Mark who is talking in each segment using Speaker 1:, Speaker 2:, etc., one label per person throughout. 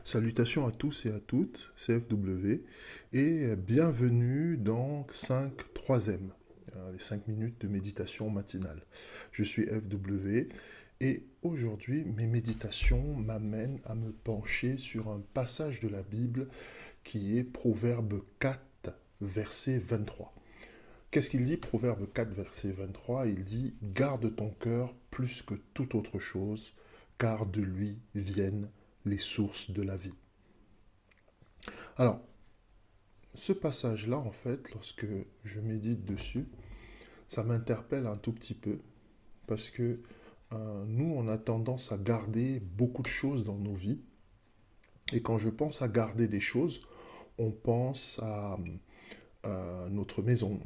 Speaker 1: Salutations à tous et à toutes, c'est FW et bienvenue dans 5 3e, les 5 minutes de méditation matinale. Je suis FW et aujourd'hui mes méditations m'amènent à me pencher sur un passage de la Bible qui est Proverbe 4, verset 23. Qu'est-ce qu'il dit, Proverbe 4, verset 23? Il dit « Garde ton cœur plus que toute autre chose, car de lui viennent les sources de la vie. » Alors, ce passage-là, en fait, lorsque je médite dessus, ça m'interpelle un tout petit peu, parce que nous, on a tendance à garder beaucoup de choses dans nos vies, et quand je pense à garder des choses, on pense à notre maison,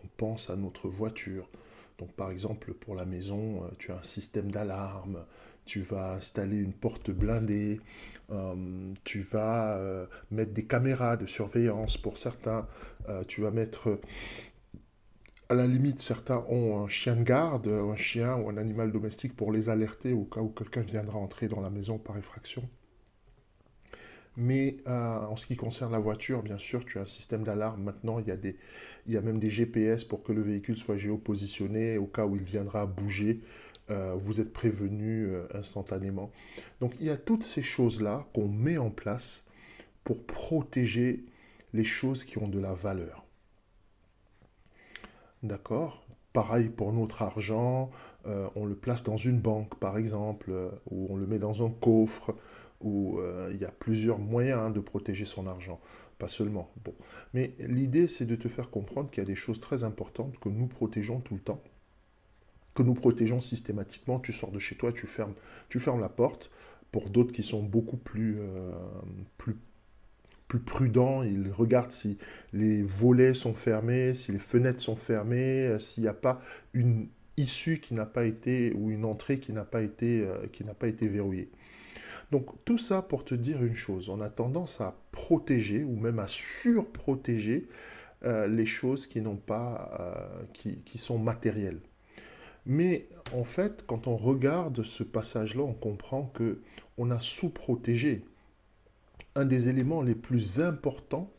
Speaker 1: on pense à notre voiture. Donc par exemple, pour la maison, tu as un système d'alarme, tu vas installer une porte blindée, tu vas mettre des caméras de surveillance pour certains, tu vas mettre, à la limite, certains ont un chien de garde, un chien ou un animal domestique pour les alerter au cas où quelqu'un viendra entrer dans la maison par effraction. Mais en ce qui concerne la voiture, bien sûr, tu as un système d'alarme. Maintenant, il y a même des GPS pour que le véhicule soit géopositionné. Au cas où il viendra bouger, vous êtes prévenu instantanément. Donc, il y a toutes ces choses-là qu'on met en place pour protéger les choses qui ont de la valeur. D'accord? Pareil pour notre argent, on le place dans une banque, par exemple, ou on le met dans un coffre, où il y a plusieurs moyens de protéger son argent, pas seulement. Bon. Mais l'idée, c'est de te faire comprendre qu'il y a des choses très importantes que nous protégeons tout le temps, que nous protégeons systématiquement. Tu sors de chez toi, tu fermes la porte. Pour d'autres qui sont beaucoup plus prudents, ils regardent si les volets sont fermés, si les fenêtres sont fermées, s'il n'y a pas une issue qui n'a pas été, ou une entrée qui n'a pas été verrouillée. Donc tout ça pour te dire une chose, on a tendance à protéger ou même à surprotéger les choses qui n'ont pas, qui sont matérielles. Mais en fait, quand on regarde ce passage-là, on comprend que on a sous-protégé un des éléments les plus importants.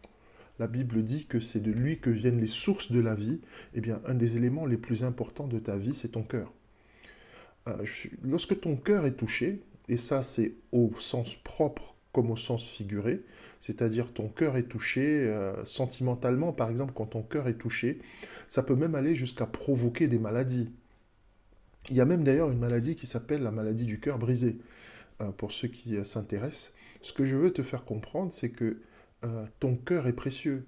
Speaker 1: La Bible dit que c'est de lui que viennent les sources de la vie. Eh bien, un des éléments les plus importants de ta vie, c'est ton cœur. Lorsque ton cœur est touché, et ça c'est au sens propre comme au sens figuré, c'est-à-dire ton cœur est touché sentimentalement, par exemple, quand ton cœur est touché, ça peut même aller jusqu'à provoquer des maladies. Il y a même d'ailleurs une maladie qui s'appelle la maladie du cœur brisé, pour ceux qui s'intéressent. Ce que je veux te faire comprendre, c'est que ton cœur est précieux.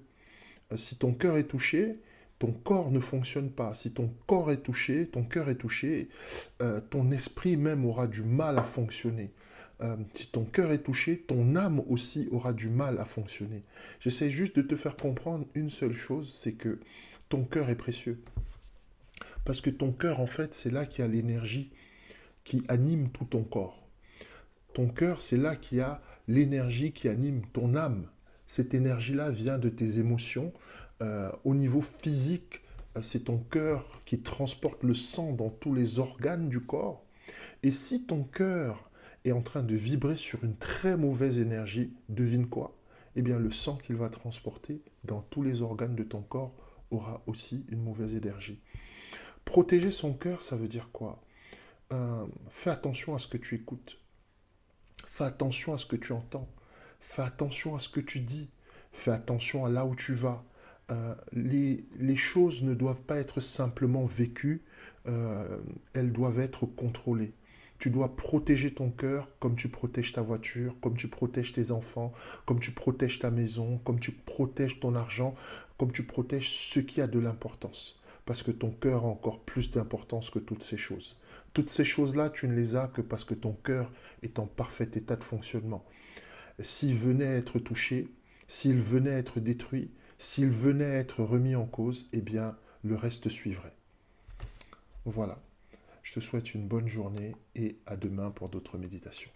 Speaker 1: Si ton cœur est touché, ton corps ne fonctionne pas. Si ton corps est touché, ton cœur est touché, ton esprit même aura du mal à fonctionner. Si ton cœur est touché, ton âme aussi aura du mal à fonctionner. J'essaie juste de te faire comprendre une seule chose, c'est que ton cœur est précieux. Parce que ton cœur, en fait, c'est là qu'il y a l'énergie qui anime tout ton corps. Ton cœur, c'est là qu'il y a l'énergie qui anime ton âme. Cette énergie-là vient de tes émotions. Au niveau physique, c'est ton cœur qui transporte le sang dans tous les organes du corps. Et si ton cœur est en train de vibrer sur une très mauvaise énergie, devine quoi? Eh bien, le sang qu'il va transporter dans tous les organes de ton corps aura aussi une mauvaise énergie. Protéger son cœur, ça veut dire quoi? Fais attention à ce que tu écoutes. Fais attention à ce que tu entends. Fais attention à ce que tu dis. Fais attention à là où tu vas. Les choses ne doivent pas être simplement vécues, elles doivent être contrôlées. Tu dois protéger ton cœur comme tu protèges ta voiture, comme tu protèges tes enfants, comme tu protèges ta maison, comme tu protèges ton argent, comme tu protèges ce qui a de l'importance. Parce que ton cœur a encore plus d'importance que toutes ces choses. Toutes ces choses-là, tu ne les as que parce que ton cœur est en parfait état de fonctionnement. S'il venait à être touché, s'il venait à être détruit, s'il venait à être remis en cause, eh bien, le reste suivrait. Voilà. Je te souhaite une bonne journée et à demain pour d'autres méditations.